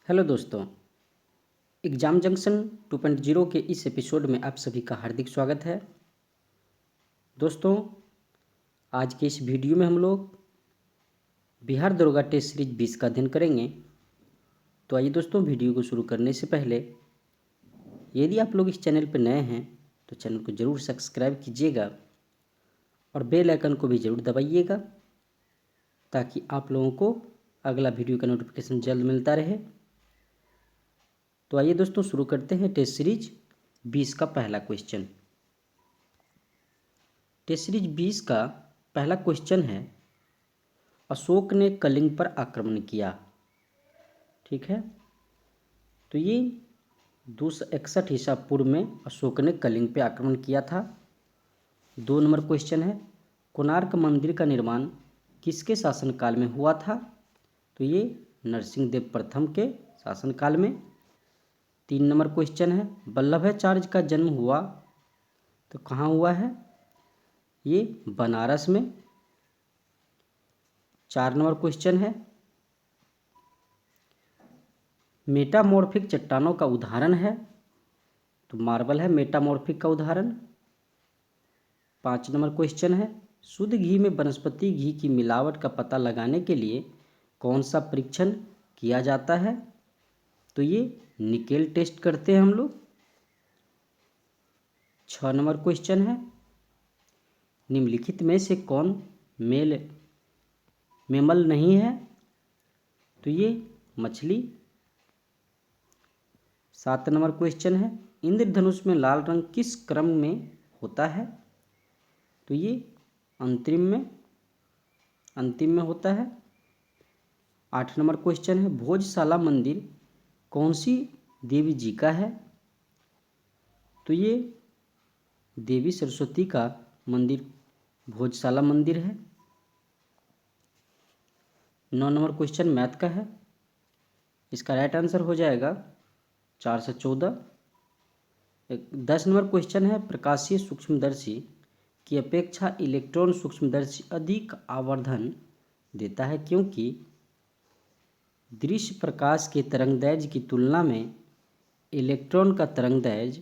Hello दोस्तों। Exam junction 2.0 के इस एपिसोड में आप सभी का हार्दिक स्वागत है। दोस्तों, आज के इस वीडियो में हम लोग बिहार दरोगा टेस्ट सीरीज 20 का अध्ययन करेंगे। तो आइए दोस्तों, वीडियो को शुरू करने से पहले यदि आप लोग इस चैनल पर नए हैं तो चैनल को ज़रूर सब्सक्राइब कीजिएगा और बेल आइकन को भी ज़रूर दबाइएगा ताकि आप लोगों को अगला वीडियो का नोटिफिकेशन जल्द मिलता रहे। तो आइए दोस्तों, शुरू करते हैं टेस्ट सीरीज 20 का पहला क्वेश्चन। टेस्ट सीरीज 20 का पहला क्वेश्चन है, अशोक ने कलिंग पर आक्रमण किया। ठीक है, तो ये 261 ईसा पूर्व में अशोक ने कलिंग पे आक्रमण किया था। 2 नंबर क्वेश्चन है, कोणार्क मंदिर का निर्माण किसके शासनकाल में हुआ था? तो ये नरसिंहदेव प्रथम के शासनकाल में। 3 नंबर क्वेश्चन है, वल्लभाचार्य का जन्म हुआ तो कहाँ हुआ है? ये बनारस में। 4 नंबर क्वेश्चन है, मेटामॉर्फिक चट्टानों का उदाहरण है तो मार्बल है मेटामॉर्फिक का उदाहरण। 5 नंबर क्वेश्चन है, शुद्ध घी में वनस्पति घी की मिलावट का पता लगाने के लिए कौन सा परीक्षण किया जाता है? तो ये निकेल टेस्ट करते हैं हम लोग। 6 नंबर क्वेश्चन है, निम्नलिखित में से कौन मेमल नहीं है? तो ये मछली। 7 नंबर क्वेश्चन है, इंद्रधनुष में लाल रंग किस क्रम में होता है? तो ये अंतिम में होता है। 8 नंबर क्वेश्चन है, भोजशाला मंदिर कौन सी देवी जी का है? तो ये देवी सरस्वती का मंदिर भोजशाला मंदिर है। 9 नंबर क्वेश्चन मैथ का है, इसका राइट आंसर हो जाएगा 4 से 14। 10 नंबर क्वेश्चन है, प्रकाशीय सूक्ष्मदर्शी की अपेक्षा इलेक्ट्रॉन सूक्ष्मदर्शी अधिक आवर्धन देता है क्योंकि दृश्य प्रकाश के तरंगदैर्घ्य की तुलना में इलेक्ट्रॉन का तरंगदैर्घ्य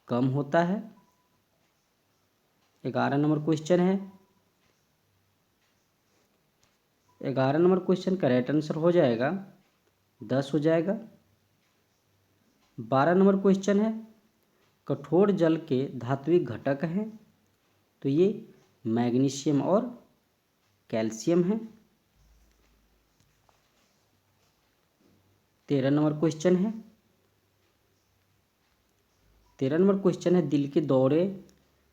कम होता है। 11 नंबर क्वेश्चन है, 11 नंबर क्वेश्चन का राइट आंसर हो जाएगा 10 हो जाएगा। 12 नंबर क्वेश्चन है, कठोर जल के धात्विक घटक हैं तो ये मैग्नीशियम और कैल्शियम है। 13 नंबर क्वेश्चन है, 13 नंबर क्वेश्चन है, दिल के दौरे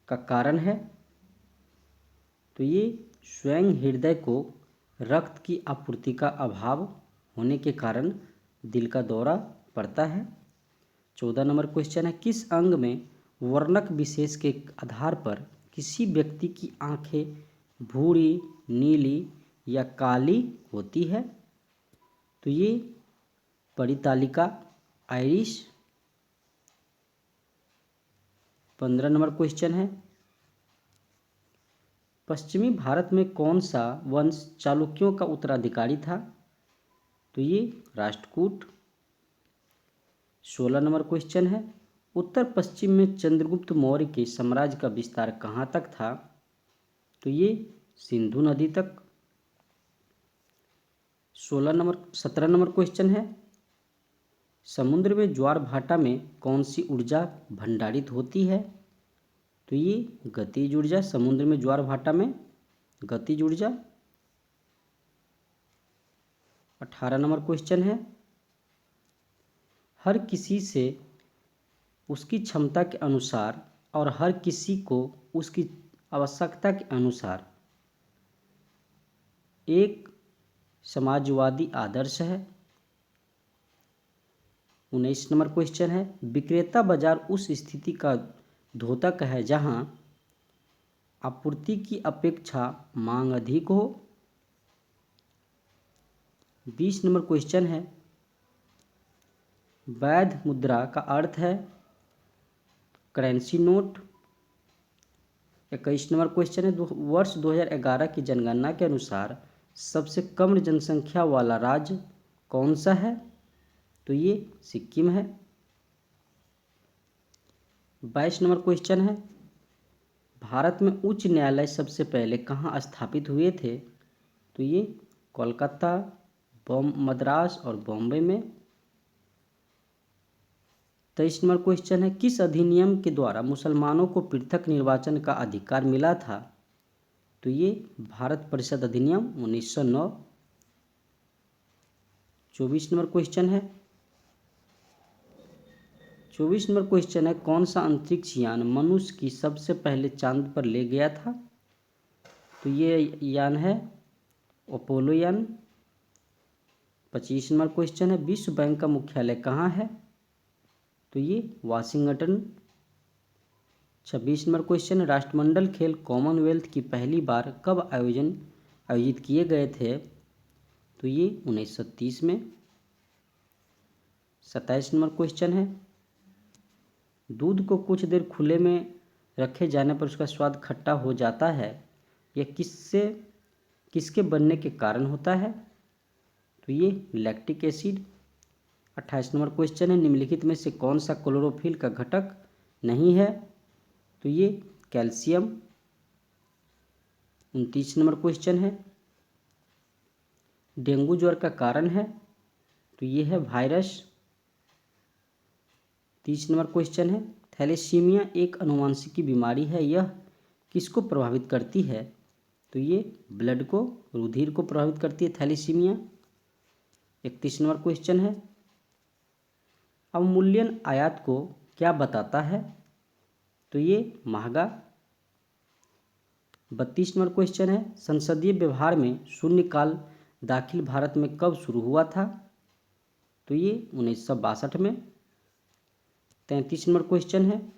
का कारण है तो ये स्वयं हृदय को रक्त की आपूर्ति का अभाव होने के कारण दिल का दौरा पड़ता है। 14 नंबर क्वेश्चन है, किस अंग में वर्णक विशेष के आधार पर किसी व्यक्ति की आंखें भूरी, नीली या काली होती है? तो ये परितालिका आइरिस। 15 नंबर क्वेश्चन है, पश्चिमी भारत में कौन सा वंश चालुक्यों का उत्तराधिकारी था? तो ये राष्ट्रकूट। 16 नंबर क्वेश्चन है, उत्तर पश्चिम में चंद्रगुप्त मौर्य के साम्राज्य का विस्तार कहाँ तक था? तो ये सिंधु नदी तक। 17 नंबर क्वेश्चन है, समुद्र में ज्वार भाटा में कौन सी ऊर्जा भंडारित होती है? तो ये गतिज ऊर्जा, समुद्र में ज्वार भाटा में गतिज ऊर्जा। 18 नंबर क्वेश्चन है, हर किसी से उसकी क्षमता के अनुसार और हर किसी को उसकी आवश्यकता के अनुसार एक समाजवादी आदर्श है। 19 नंबर क्वेश्चन है, विक्रेता बाजार उस स्थिति का द्योतक है जहां आपूर्ति की अपेक्षा मांग अधिक हो। 20 नंबर क्वेश्चन है, वैध मुद्रा का अर्थ है करेंसी नोट। 21 नंबर क्वेश्चन है, वर्ष 2011 की जनगणना के अनुसार सबसे कम जनसंख्या वाला राज्य कौन सा है? तो ये सिक्किम है। 22 नंबर क्वेश्चन है, भारत में उच्च न्यायालय सबसे पहले कहाँ स्थापित हुए थे? तो ये कोलकाता, मद्रास और बॉम्बे में। 23 नंबर क्वेश्चन है, किस अधिनियम के द्वारा मुसलमानों को पृथक निर्वाचन का अधिकार मिला था? तो ये भारत परिषद अधिनियम 1909। 24 नंबर क्वेश्चन है, 24 नंबर क्वेश्चन है, कौन सा अंतरिक्ष यान मनुष्य की सबसे पहले चांद पर ले गया था? तो ये यान है अपोलो यान। 25 नंबर क्वेश्चन है, विश्व बैंक का मुख्यालय कहाँ है? तो ये वाशिंगटन। 26 नंबर क्वेश्चन है, राष्ट्रमंडल खेल कॉमनवेल्थ की पहली बार कब आयोजित किए गए थे? तो ये 1930 में। 27 नंबर क्वेश्चन है, दूध को कुछ देर खुले में रखे जाने पर उसका स्वाद खट्टा हो जाता है, यह किसके बनने के कारण होता है? तो ये लैक्टिक एसिड। 28 नंबर क्वेश्चन है, निम्नलिखित में से कौन सा क्लोरोफिल का घटक नहीं है? तो ये कैल्शियम। 29 नंबर क्वेश्चन है, डेंगू ज्वर का कारण है? तो ये है वायरस। 30 नंबर क्वेश्चन है, थैलेसीमिया एक आनुवंशिक बीमारी है, यह किसको प्रभावित करती है? तो ये ब्लड को, रुधिर को प्रभावित करती है थैलेसीमिया। 31 नंबर क्वेश्चन है, अवमूल्यन आयात को क्या बताता है? तो ये महंगा। 32 नंबर क्वेश्चन है, संसदीय व्यवहार में शून्यकाल दाखिल भारत में कब शुरू हुआ था? तो ये 1962 में। 33 नंबर क्वेश्चन है,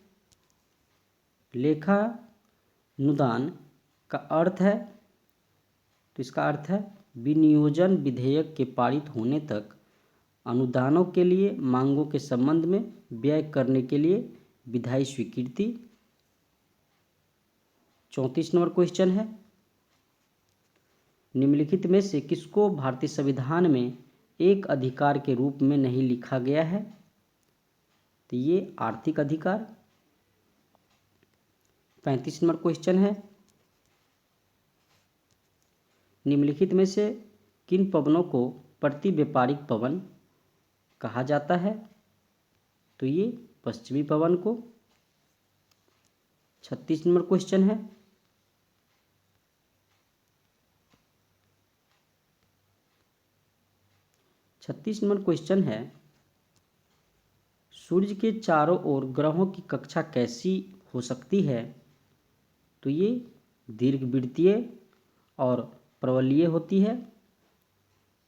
लेखानुदान का अर्थ है? तो इसका अर्थ है विनियोजन विधेयक के पारित होने तक अनुदानों के लिए मांगों के संबंध में व्यय करने के लिए विधायी स्वीकृति। 34 नंबर क्वेश्चन है, निम्नलिखित में से किसको भारतीय संविधान में एक अधिकार के रूप में नहीं लिखा गया है? तो ये आर्थिक अधिकार। 35 नंबर क्वेश्चन है, निम्नलिखित में से किन पवनों को प्रति व्यापारिक पवन कहा जाता है? तो ये पश्चिमी पवन को। 36 नंबर क्वेश्चन है, सूर्य के चारों ओर ग्रहों की कक्षा कैसी हो सकती है? तो ये दीर्घवृत्तीय और प्रवलीय होती है।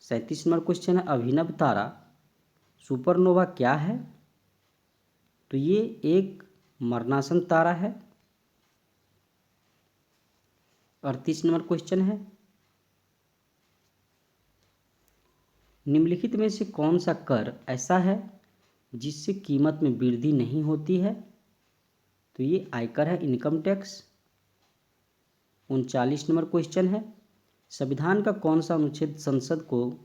37 नंबर क्वेश्चन है, अभिनव तारा सुपरनोवा क्या है? तो ये एक मरणासन तारा है। 38 नंबर क्वेश्चन है, निम्नलिखित में से कौन सा कर ऐसा है जिससे कीमत में वृद्धि नहीं होती है? तो ये आयकर है, इनकम टैक्स। 39 नंबर क्वेश्चन है, संविधान का कौन सा अनुच्छेद संसद को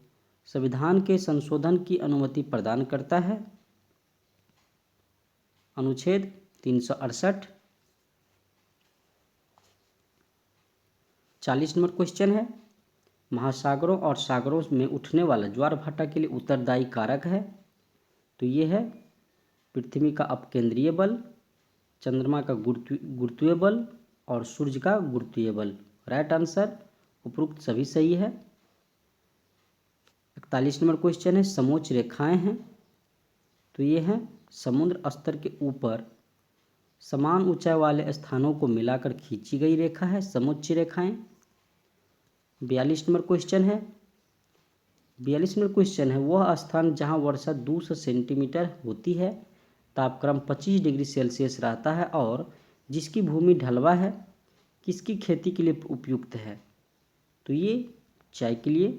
संविधान के संशोधन की अनुमति प्रदान करता है? अनुच्छेद 368। 40 नंबर क्वेश्चन है, महासागरों और सागरों में उठने वाला ज्वार भाटा के लिए उत्तरदायी कारक है? तो ये है पृथ्वी का अपकेंद्रीय बल, चंद्रमा का गुरुत्वीय बल और सूर्य का गुरुत्वीय बल। राइट आंसर उपरोक्त सभी सही है। 41 नंबर क्वेश्चन है, समोच्च रेखाएं हैं? तो ये हैं समुद्र स्तर के ऊपर समान ऊंचाई वाले स्थानों को मिलाकर खींची गई रेखा है समोच्च रेखाएं। 42 नंबर क्वेश्चन है, 42 नंबर क्वेश्चन है, वह स्थान जहां वर्षा 200 सेंटीमीटर होती है, तापक्रम 25 डिग्री सेल्सियस रहता है और जिसकी भूमि ढलवा है, किसकी खेती के लिए उपयुक्त है? तो ये चाय के लिए।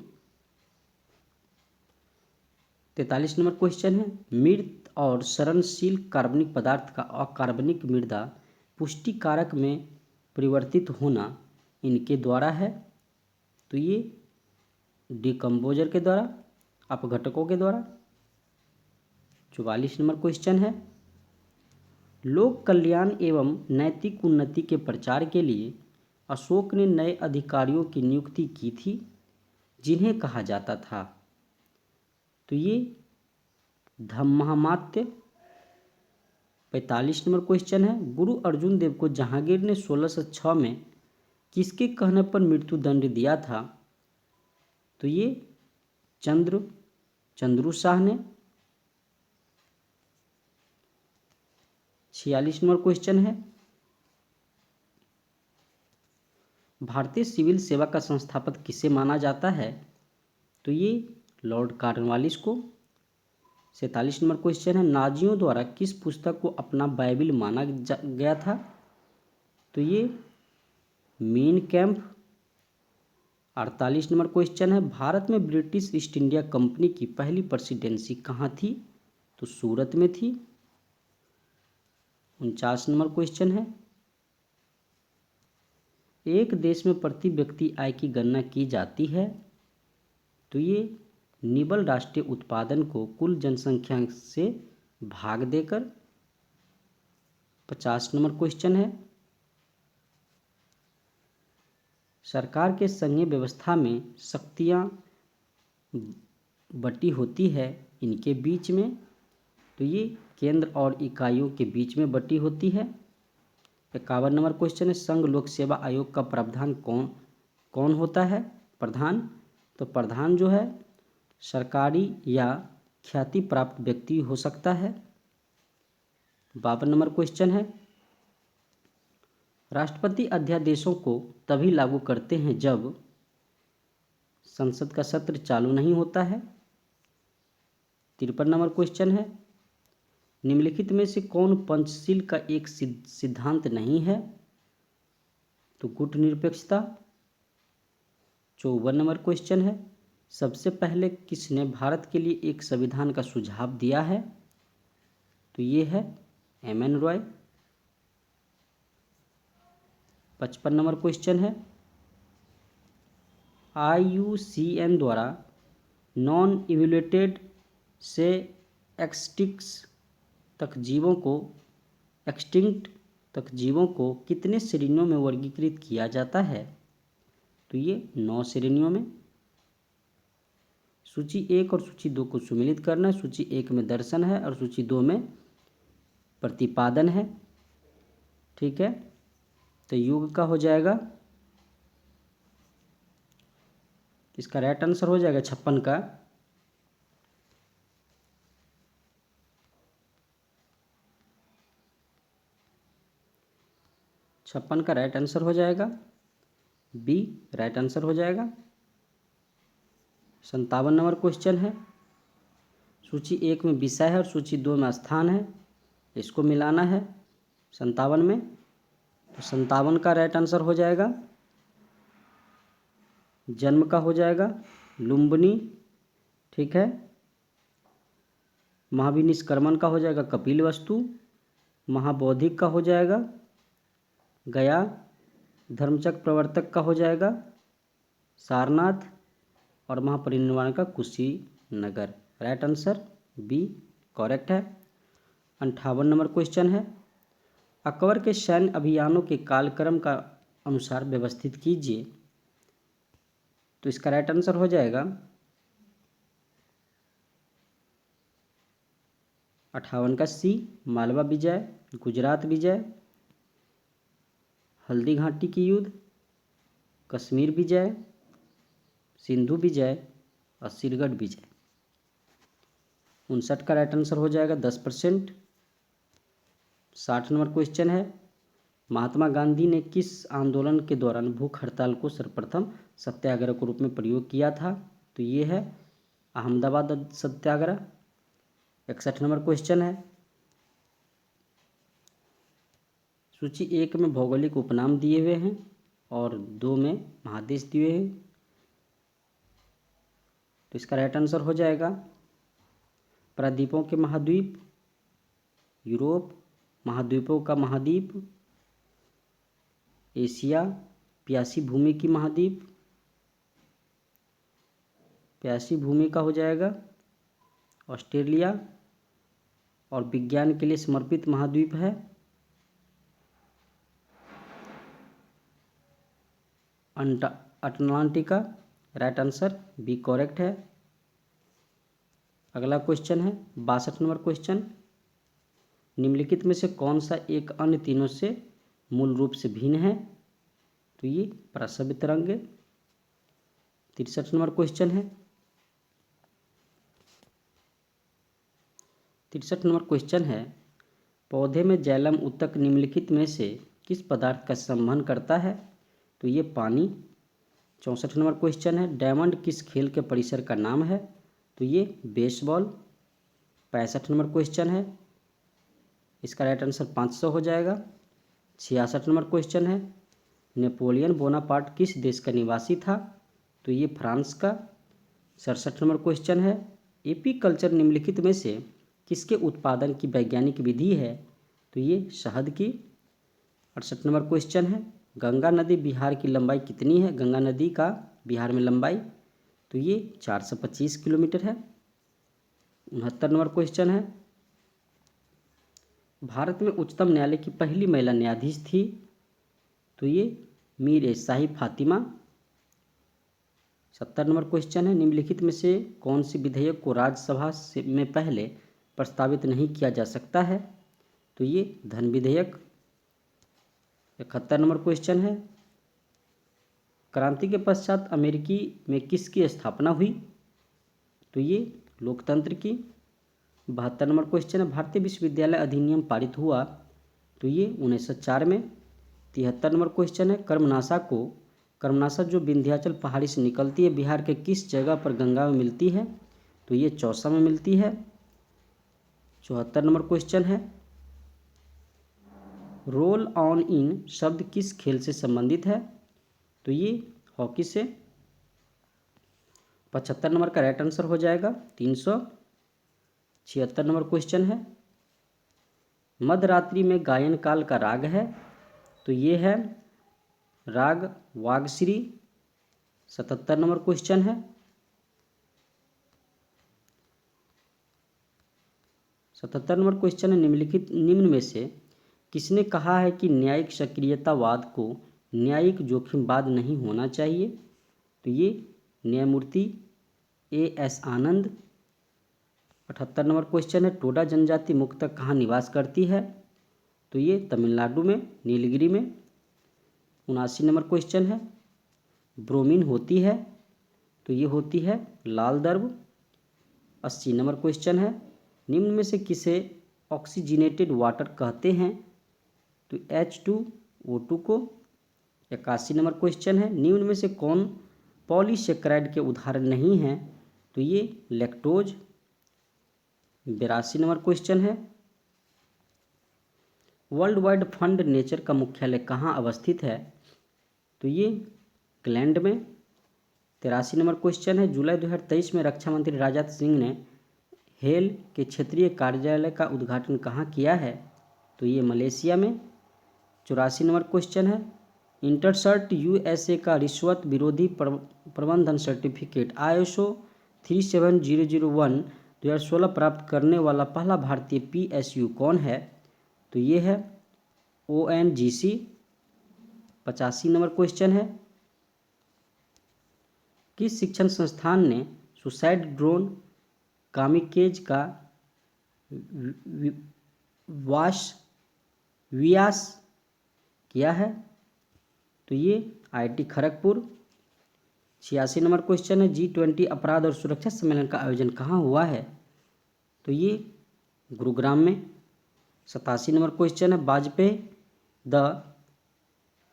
43 नंबर क्वेश्चन है, मृत और सरणशील कार्बनिक पदार्थ का अकार्बनिक मृदा पुष्टि कारक में परिवर्तित होना इनके द्वारा है? तो ये डिकम्पोजर के द्वारा, अपघटकों के द्वारा। 44 नंबर क्वेश्चन है, लोक कल्याण एवं नैतिक उन्नति के प्रचार के लिए अशोक ने नए अधिकारियों की नियुक्ति की थी, जिन्हें कहा जाता था। तो ये धम्मामात्य। 45 नंबर क्वेश्चन है, गुरु अर्जुन देव को जहांगीर ने 1606 में किसके कहने पर मृत्युदंड दिया था। तो ये चंद्रू शाह ने। 46 नंबर क्वेश्चन है, भारतीय सिविल सेवा का संस्थापक किसे माना जाता है। तो ये लॉर्ड कॉर्नवालिस को। 47 नंबर क्वेश्चन है, नाजियों द्वारा किस पुस्तक को अपना बाइबिल माना गया था। तो ये मीन कैंप। 48 नंबर क्वेश्चन है, भारत में ब्रिटिश ईस्ट इंडिया कंपनी की पहली प्रेसिडेंसी कहाँ थी। तो सूरत में थी। 49 नंबर क्वेश्चन है, एक देश में प्रति व्यक्ति आय की गणना की जाती है। तो ये निबल राष्ट्रीय उत्पादन को कुल जनसंख्या से भाग देकर। 50 नंबर क्वेश्चन है, सरकार के संघीय व्यवस्था में शक्तियाँ बटी होती है इनके बीच में। तो ये केंद्र और इकाइयों के बीच में बटी होती है। 51 नंबर क्वेश्चन है, संघ लोक सेवा आयोग का प्रधान कौन होता है। प्रधान। तो प्रधान जो है सरकारी या ख्याति प्राप्त व्यक्ति हो सकता है। 52 नंबर क्वेश्चन है, राष्ट्रपति अध्यादेशों को तभी लागू करते हैं जब संसद का सत्र चालू नहीं होता है। 53 नंबर क्वेश्चन है, निम्नलिखित में से कौन पंचशील का एक सिद्धांत नहीं है। तो गुटनिरपेक्षता। 54 नंबर क्वेश्चन है, सबसे पहले किसने भारत के लिए एक संविधान का सुझाव दिया है। तो ये है एम.एन. रॉय। 55 नंबर क्वेश्चन है, IUCN द्वारा नॉन इवोल्यूटेड से एक्सटिंक्ट तक जीवों को कितने श्रेणियों में वर्गीकृत किया जाता है। तो ये 9 श्रेणियों में। सूची 1 और सूची 2 को सुमेलित करना है। सूची 1 में दर्शन है और सूची 2 में प्रतिपादन है। ठीक है, तो युग का हो जाएगा, इसका राइट आंसर हो जाएगा 56 का। छप्पन का राइट आंसर हो जाएगा बी, राइट आंसर हो जाएगा। 57 नंबर क्वेश्चन है, सूची 1 में विषय है और सूची 2 में स्थान है, इसको मिलाना है 57 में। तो 57 का राइट आंसर हो जाएगा, जन्म का हो जाएगा लुम्बिनी। ठीक है, महाविनिष्क्रमण का हो जाएगा कपिलवस्तु। महाबौद्धिक का हो जाएगा गया। धर्मचक्र प्रवर्तक का हो जाएगा सारनाथ और महापरिनिर्वाण का Kushinagar. Right answer B correct है। 58 नंबर क्वेश्चन है, अकबर के सैन्य अभियानों के कालक्रम का अनुसार व्यवस्थित कीजिए। तो इसका राइट आंसर हो जाएगा 58 का सी, मालवा विजय, गुजरात विजय, हल्दी घाटी की युद्ध, कश्मीर विजय, सिंधु विजय और सिरगढ़ विजय। 59 का राइट आंसर हो जाएगा 10%। 60 नंबर क्वेश्चन है, महात्मा गांधी ने किस आंदोलन के दौरान भूख हड़ताल को सर्वप्रथम सत्याग्रह के रूप में प्रयोग किया था। तो ये है अहमदाबाद सत्याग्रह। 61 नंबर क्वेश्चन है, सूची 1 में भौगोलिक उपनाम दिए हुए हैं और 2 में महादेश दिए हैं। तो इसका राइट आंसर हो जाएगा प्रायद्वीपों के महाद्वीप, यूरोप, महाद्वीपों का महाद्वीप, एशिया, प्यासी भूमि की महाद्वीप, प्यासी भूमि का हो जाएगा ऑस्ट्रेलिया, और विज्ञान के लिए समर्पित महाद्वीप है? Antarctica. Right answer B correct है। अगला क्वेश्चन है 62 नंबर क्वेश्चन, निम्नलिखित में से कौन सा एक अन्य तीनों से मूल रूप से भिन्न है? तो ये प्रसव्य तरंग। 63 नंबर क्वेश्चन है, 63 नंबर क्वेश्चन है, पौधे में जाइलम ऊतक निम्नलिखित में से किस पदार्थ का संवहन करता है? तो ये पानी। 64 नंबर क्वेश्चन है, डायमंड किस खेल के परिसर का नाम है? तो ये बेसबॉल। 65 नंबर क्वेश्चन है, इसका राइट आंसर 500 हो जाएगा। 66 नंबर क्वेश्चन है, नेपोलियन बोनापार्ट किस देश का निवासी था? तो ये फ्रांस का। 67 नंबर क्वेश्चन है, एपीकल्चर निम्नलिखित में से किसके उत्पादन की वैज्ञानिक विधि है? तो ये शहद की। 68 नंबर क्वेश्चन है, गंगा नदी बिहार की लंबाई कितनी है? गंगा नदी का बिहार में लंबाई तो ये 425 किलोमीटर है। 69 नंबर क्वेश्चन है, भारत में उच्चतम न्यायालय की पहली महिला न्यायाधीश थी? तो ये मीर ए शाही फातिमा। 70 नंबर क्वेश्चन है, निम्नलिखित में से कौन सी विधेयक को राज्यसभा में पहले प्रस्तावित नहीं किया जा सकता है? तो ये धन विधेयक। 71 नंबर क्वेश्चन है, क्रांति के पश्चात अमेरिकी में किसकी स्थापना हुई? तो ये लोकतंत्र की। 72 नंबर क्वेश्चन है, भारतीय विश्वविद्यालय अधिनियम पारित हुआ? तो ये 1904 में। 73 नंबर क्वेश्चन है, कर्मनाशा जो विंध्याचल पहाड़ी से निकलती है बिहार के किस जगह पर गंगा में मिलती है? तो ये चौसा में मिलती है। 74 नंबर क्वेश्चन है, रोल ऑन इन शब्द किस खेल से संबंधित है? तो ये हॉकी से। 75 नंबर का राइट आंसर हो जाएगा 300। 76 नंबर क्वेश्चन है, मध्यरात्रि में गायन काल का राग है? तो ये है राग वागश्री। 77 नंबर क्वेश्चन है, 77 नंबर क्वेश्चन है, निम्न में से किसने कहा है कि न्यायिक सक्रियतावाद को न्यायिक जोखिमवाद नहीं होना चाहिए? तो ये न्यायमूर्ति A.S. आनंद। 78 नंबर क्वेश्चन है, टोडा जनजाति मुख्यतः कहाँ निवास करती है? तो ये तमिलनाडु में नीलगिरी में। 79 नंबर क्वेश्चन है, ब्रोमीन होती है? तो ये होती है लाल द्रव। 80 नंबर क्वेश्चन है, निम्न में से किसे ऑक्सीजनेटेड वाटर कहते हैं? तो H2O2 को। 81 नंबर क्वेश्चन है, निम्न में से कौन पॉलीसेक्राइड के उदाहरण नहीं है? तो ये लैक्टोज। 82 नंबर क्वेश्चन है, वर्ल्ड वाइड फंड नेचर का मुख्यालय कहाँ अवस्थित है? तो ये इंग्लैंड में। 83 नंबर क्वेश्चन है, जुलाई 2023 में रक्षा मंत्री राजनाथ सिंह ने हेल के क्षेत्रीय कार्यालय का उद्घाटन कहाँ किया है? तो ये मलेशिया में। 84 नंबर क्वेश्चन है, इंटरसर्ट USA का रिश्वत विरोधी प्रबंधन सर्टिफिकेट ISO 37001 2016 प्राप्त करने वाला पहला भारतीय PSU कौन है? तो ये है ONGC। 85 नंबर क्वेश्चन है, किस शिक्षण संस्थान ने सुसाइड ड्रोन कामिकेज का वियास किया है? तो ये IIT खड़गपुर। 86 नंबर क्वेश्चन है, G20 अपराध और सुरक्षा सम्मेलन का आयोजन कहाँ हुआ है? तो ये गुरुग्राम में। 87 नंबर क्वेश्चन है, Vajpayee the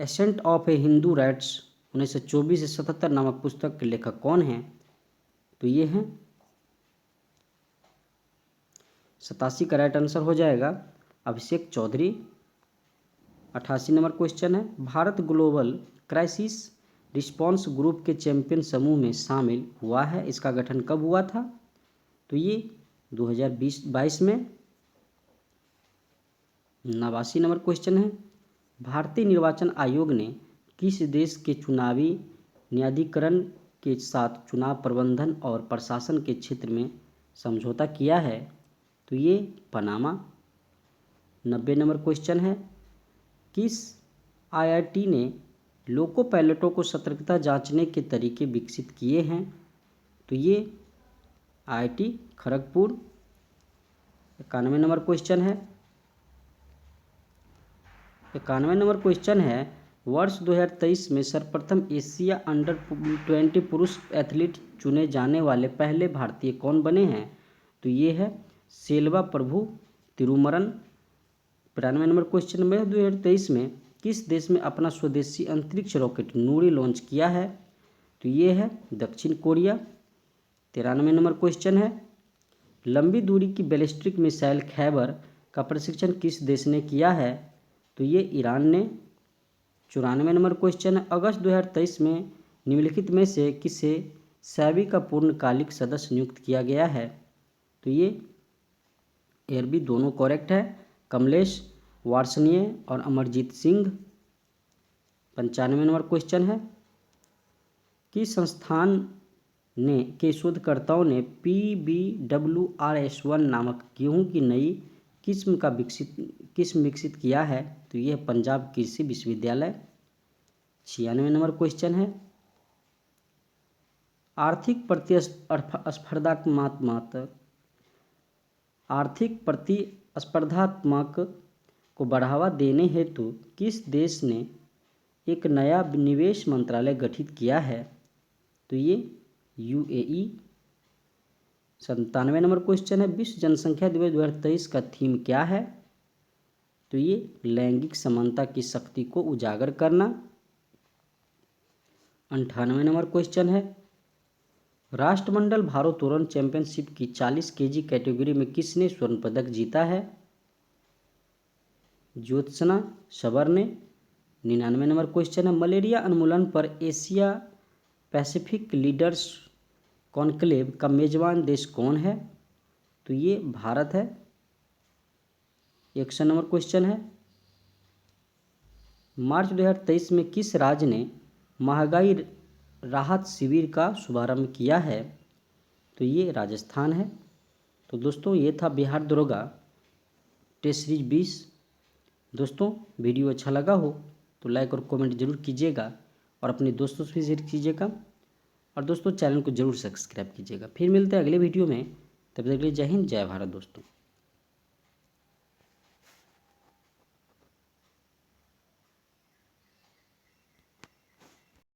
ascent of A Hindu rights 1924 से 77 नामक पुस्तक के लेखक कौन हैं? तो ये हैं 87 का राइट आंसर हो जाएगा अभिषेक चौधरी। 88 नंबर क्वेश्चन है, Bharat global crisis response group के चैंपियन समूह में शामिल हुआ है, इसका गठन कब हुआ था? तो ये 2022 में। 89 नंबर क्वेश्चन है, भारतीय निर्वाचन आयोग ने किस देश के चुनावी न्यायाधिकरण के साथ चुनाव प्रबंधन और प्रशासन के क्षेत्र में समझौता किया है? तो ये पनामा। 90 नंबर क्वेश्चन है, किस आईआईटी ने लोको पायलटों को सतर्कता जांचने के तरीके विकसित किए हैं? तो ये आईआईटी खड़गपुर। 91 नंबर क्वेश्चन है, 91 नंबर क्वेश्चन है, वर्ष 2023 में सर्वप्रथम एशिया अंडर 20 पुरुष एथलीट चुने जाने वाले पहले भारतीय कौन बने हैं? तो ये है सेल्वा प्रभु तिरुमरन। 92 नंबर क्वेश्चन में 2023 में किस देश में अपना स्वदेशी अंतरिक्ष रॉकेट नूरी लॉन्च किया है? तो ये है दक्षिण कोरिया। 93 नंबर क्वेश्चन है, लंबी दूरी की बैलिस्टिक मिसाइल खैबर का प्रशिक्षण किस देश ने किया है? तो ये ईरान ने। 94 नंबर क्वेश्चन है, अगस्त 2023 में निम्नलिखित में से किसे सेबी का पूर्णकालिक सदस्य नियुक्त किया गया है? तो ये एयरबी दोनों करेक्ट है, कमलेश वार्ष्णेय और अमरजीत सिंह। 95 नंबर क्वेश्चन है, किस संस्थान ने के शोधकर्ताओं ने PBWRS1 नामक गेहूं की नई किस्म विकसित किया है? तो यह पंजाब कृषि विश्वविद्यालय। 96 नंबर क्वेश्चन है, आर्थिक प्रतिस्पर्धात्मक को बढ़ावा देने हेतु किस देश ने एक नया निवेश मंत्रालय गठित किया है? तो ये UAE। 97 नंबर क्वेश्चन है, विश्व जनसंख्या दिवस 2023 का थीम क्या है? तो ये लैंगिक समानता की शक्ति को उजागर करना। 98 नंबर क्वेश्चन है, राष्ट्रमंडल भारोत्तोलन चैंपियनशिप की 40 kg कैटेगरी में किसने स्वर्ण पदक जीता है? ज्योत्सना सबर ने। 99 नंबर क्वेश्चन है, मलेरिया उन्मूलन पर एशिया पैसिफिक लीडर्स कॉन्क्लेव का मेजबान देश कौन है? तो ये भारत है। 100 नंबर क्वेश्चन है, मार्च 2023 में किस राज्य ने महंगाई राहत शिविर का शुभारंभ किया है? तो ये राजस्थान है। तो दोस्तों ये था बिहार दरोगा टेस्ट सीरीज 20। दोस्तों वीडियो अच्छा लगा हो तो लाइक और कमेंट जरूर कीजिएगा और अपने दोस्तों से भी शेयर कीजिएगा और दोस्तों चैनल को जरूर सब्सक्राइब कीजिएगा। फिर मिलते हैं अगले वीडियो में, तब तक के लिए जय हिंद जय भारत दोस्तों।